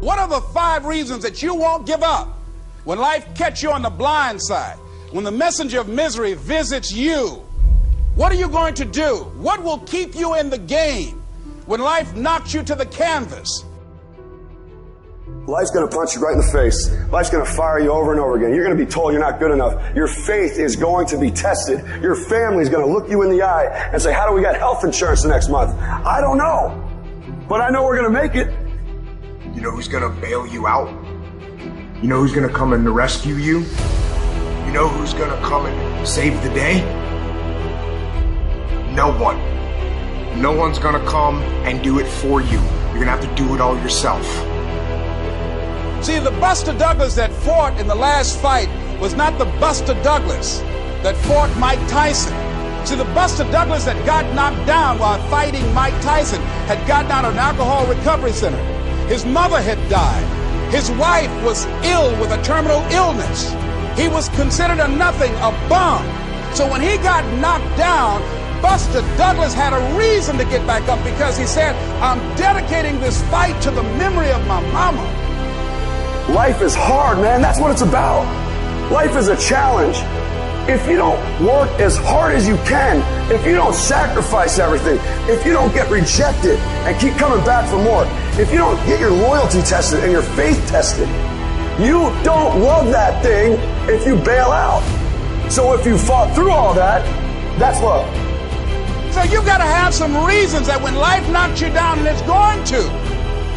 What are the 5 reasons that you won't give up when life catches you on the blind side? When the messenger of misery visits you, what are you going to do? What will keep you in the game when life knocks you to the canvas? Life's going to punch you right in the face. Life's going to fire you over and over again. You're going to be told you're not good enough. Your faith is going to be tested. Your family's going to look you in the eye and say, how do we get health insurance the next month? I don't know. But I know we're going to make it. You know who's going to bail you out? You know who's going to come and rescue you? You know who's going to come and save the day? No one. No one's going to come and do it for you. You're going to have to do it all yourself. See, the Buster Douglas that fought in the last fight was not the Buster Douglas that fought Mike Tyson. See, the Buster Douglas that got knocked down while fighting Mike Tyson had gotten out of an alcohol recovery center. His mother had died. His wife was ill with a terminal illness. He was considered a nothing, a bum. So when he got knocked down, Buster Douglas had a reason to get back up because he said, I'm dedicating this fight to the memory of my mama. Life is hard, man. That's what it's about. Life is a challenge. If you don't work as hard as you can, if you don't sacrifice everything, if you don't get rejected and keep coming back for more, if you don't get your loyalty tested and your faith tested, you don't love that thing if you bail out. So if you fought through all that, that's love. So you've got to have some reasons that when life knocks you down, and it's going to.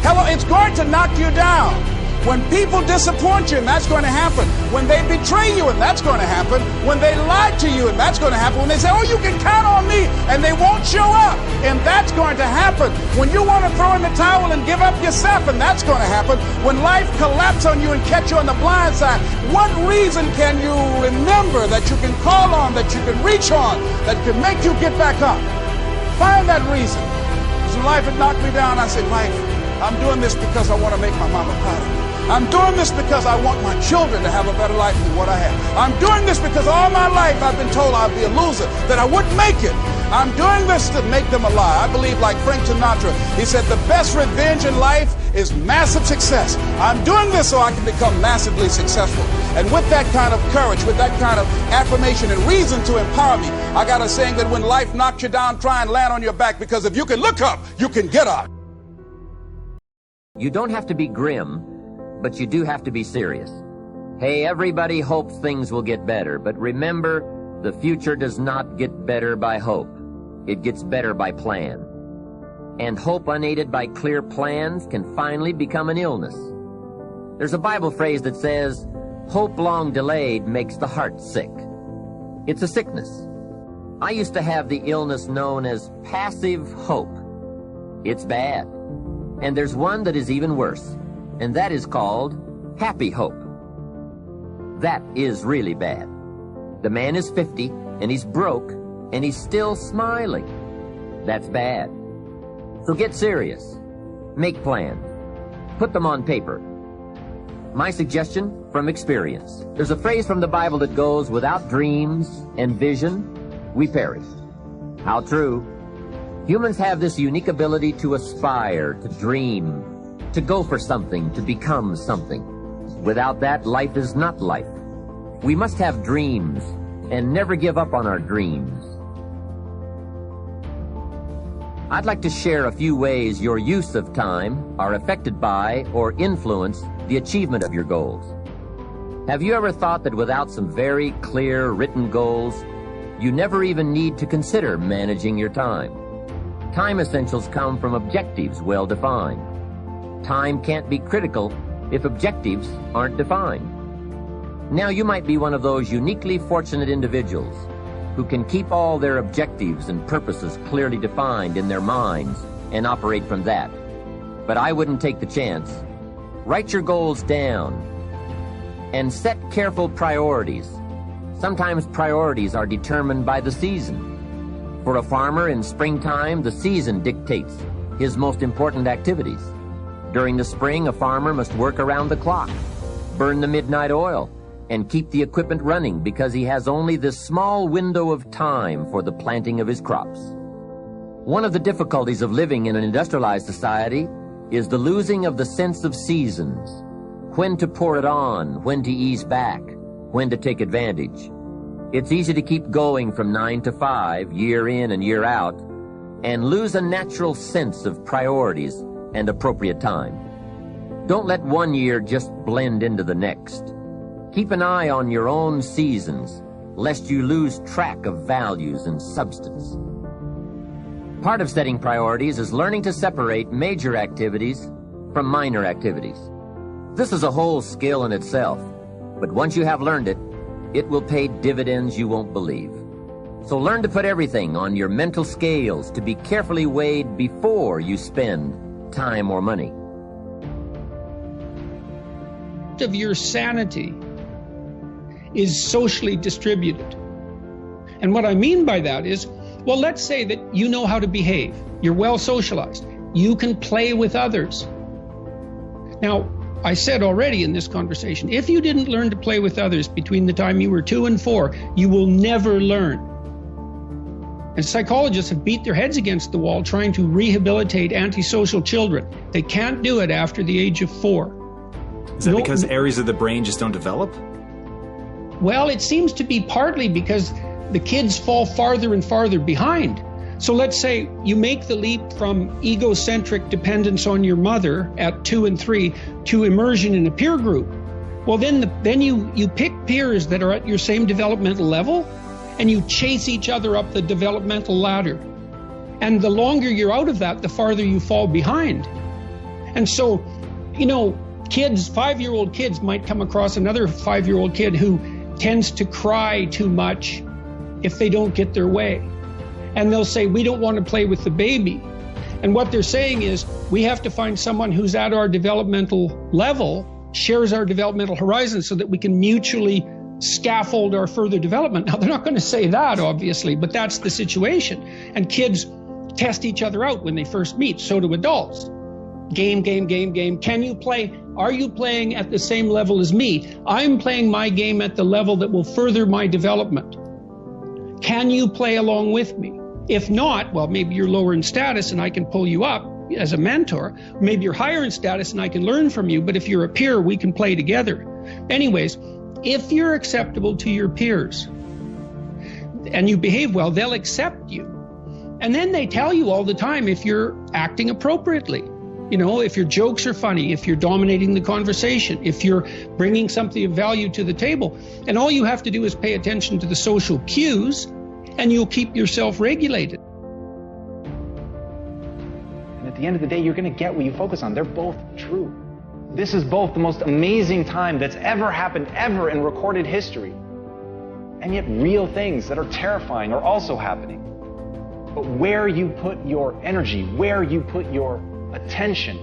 Hello, it's going to knock you down. When people disappoint you, and that's going to happen. When they betray you, and that's going to happen. When they lie to you, and that's going to happen. When they say, oh, you can count on me, and they won't show up, and that's going to happen. When you want to throw in the towel and give up yourself, and that's going to happen. When life collapses on you and catch you on the blind side, what reason can you remember that you can call on, that you can reach on, that can make you get back up? Find that reason. Because when life had knocked me down, I said, life, I'm doing this because I want to make my mama proud of me. I'm doing this because I want my children to have a better life than what I have. I'm doing this because all my life I've been told I'd be a loser, that I wouldn't make it. I'm doing this to make them a lie. I believe, like Frank Sinatra, he said the best revenge in life is massive success. I'm doing this so I can become massively successful. And with that kind of courage, with that kind of affirmation and reason to empower me, I got a saying that when life knocks you down, try and land on your back, because if you can look up, you can get up. You don't have to be grim, but you do have to be serious. Hey, everybody hopes things will get better, but remember, the future does not get better by hope. It gets better by plan. And hope unaided by clear plans can finally become an illness. There's a Bible phrase that says, hope long delayed makes the heart sick. It's a sickness. I used to have the illness known as passive hope. It's bad. And there's one that is even worse, and that is called happy hope. That is really bad. The man is 50, and he's broke, and he's still smiling. That's bad. So get serious. Make plans. Put them on paper. My suggestion from experience. There's a phrase from the Bible that goes, without dreams and vision, we perish. How true. Humans have this unique ability to aspire, to dream, to go for something, to become something. Without that, life is not life. We must have dreams and never give up on our dreams. I'd like to share a few ways your use of time are affected by or influence the achievement of your goals. Have you ever thought that without some very clear written goals, you never even need to consider managing your time? Time essentials come from objectives well defined. Time can't be critical if objectives aren't defined. Now you might be one of those uniquely fortunate individuals who can keep all their objectives and purposes clearly defined in their minds and operate from that. But I wouldn't take the chance. Write your goals down and set careful priorities. Sometimes priorities are determined by the season. For a farmer in springtime, the season dictates his most important activities. During the spring, a farmer must work around the clock, burn the midnight oil, and keep the equipment running because he has only this small window of time for the planting of his crops. One of the difficulties of living in an industrialized society is the losing of the sense of seasons, when to pour it on, when to ease back, when to take advantage. It's easy to keep going from 9 to 5, year in and year out, and lose a natural sense of priorities and appropriate time. Don't let one year just blend into the next. Keep an eye on your own seasons, lest you lose track of values and substance. Part of setting priorities is learning to separate major activities from minor activities. This is a whole skill in itself, but once you have learned it, it will pay dividends you won't believe. So learn to put everything on your mental scales to be carefully weighed before you spend time or money. Of your sanity is socially distributed. And what I mean by that is, well, let's say that you know how to behave. You're well socialized. You can play with others. Now, I said already in this conversation, if you didn't learn to play with others between the time you were 2 and 4, you will never learn. And psychologists have beat their heads against the wall trying to rehabilitate antisocial children. They can't do it after the age of 4. Is that because areas of the brain just don't develop? Well, it seems to be partly because the kids fall farther and farther behind. So let's say you make the leap from egocentric dependence on your mother at 2 and 3 to immersion in a peer group. Well, then you pick peers that are at your same developmental level, and you chase each other up the developmental ladder. And the longer you're out of that, the farther you fall behind. And so, kids, 5-year-old kids might come across another 5-year-old kid who tends to cry too much if they don't get their way. And they'll say, we don't want to play with the baby. And what they're saying is, we have to find someone who's at our developmental level, shares our developmental horizon, so that we can mutually scaffold our further development. Now, they're not going to say that, obviously, but that's the situation. And kids test each other out when they first meet. So do adults. Game. Can you play? Are you playing at the same level as me? I'm playing my game at the level that will further my development. Can you play along with me? If not, well, maybe you're lower in status and I can pull you up as a mentor. Maybe you're higher in status and I can learn from you. But if you're a peer, we can play together. Anyways, if you're acceptable to your peers and you behave well, they'll accept you. And then they tell you all the time if you're acting appropriately. If your jokes are funny, if you're dominating the conversation, if you're bringing something of value to the table. And all you have to do is pay attention to the social cues, and you'll keep yourself regulated. And at the end of the day, you're going to get what you focus on. They're both true. This is both the most amazing time that's ever happened, ever in recorded history. And yet real things that are terrifying are also happening. But where you put your energy, where you put your attention,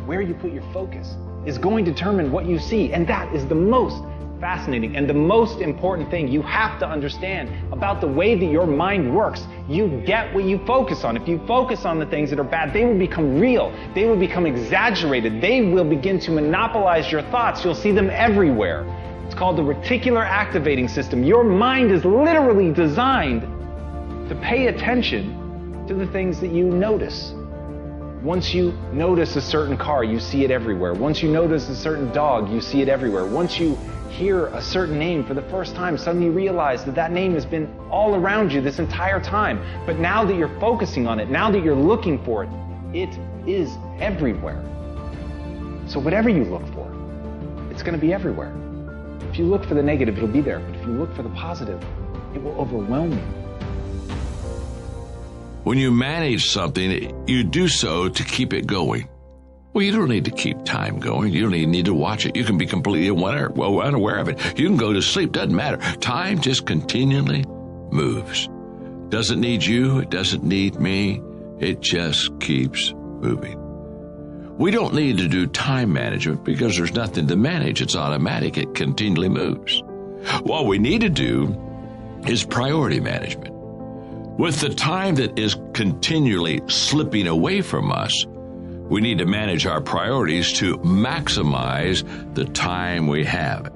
where you put your focus, is going to determine what you see. And that is the most fascinating and the most important thing you have to understand about the way that your mind works. You get what you focus on. If you focus on the things that are bad, they will become real. They will become exaggerated. They will begin to monopolize your thoughts. You'll see them everywhere. It's called the reticular activating system. Your mind is literally designed to pay attention to the things that you notice. Once you notice a certain car, you see it everywhere. Once you notice a certain dog, you see it everywhere. Once you hear a certain name for the first time, suddenly you realize that that name has been all around you this entire time. But now that you're focusing on it, now that you're looking for it, it is everywhere. So whatever you look for, it's going to be everywhere. If you look for the negative, it'll be there. But if you look for the positive, it will overwhelm you. When you manage something, you do so to keep it going. Well, you don't need to keep time going. You don't even need to watch it. You can be completely unaware of it. You can go to sleep. Doesn't matter. Time just continually moves. Doesn't need you. It doesn't need me. It just keeps moving. We don't need to do time management because there's nothing to manage. It's automatic. It continually moves. What we need to do is priority management. With the time that is continually slipping away from us, we need to manage our priorities to maximize the time we have.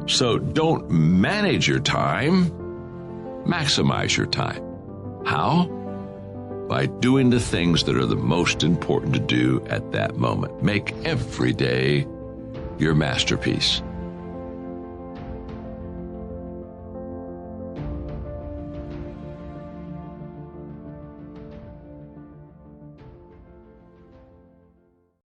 So don't manage your time, maximize your time. How? by doing the things that are the most important to do at that moment. Make every day your masterpiece.